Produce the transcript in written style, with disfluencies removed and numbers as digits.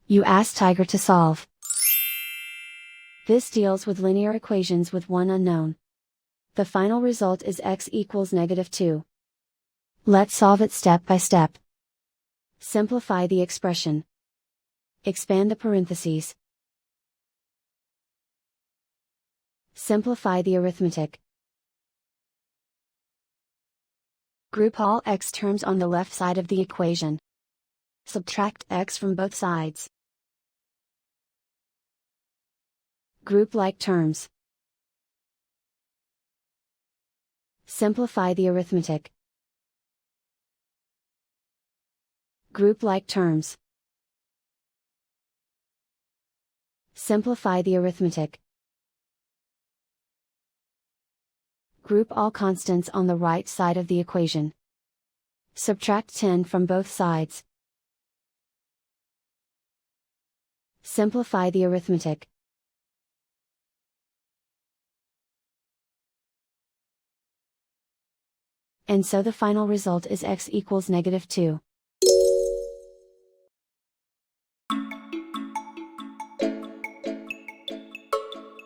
You ask Tiger to solve. This deals with linear equations with one unknown. The final result is x equals -2. Let's solve it step by step. Simplify the expression. Expand the parentheses. Simplify the arithmetic. Group all x terms on the left side of the equation. Subtract x from both sides. Group like terms. Simplify the arithmetic. Group like terms. Simplify the arithmetic. Group all constants on the right side of the equation. Subtract 10 from both sides. Simplify the arithmetic. And so the final result is x equals -2.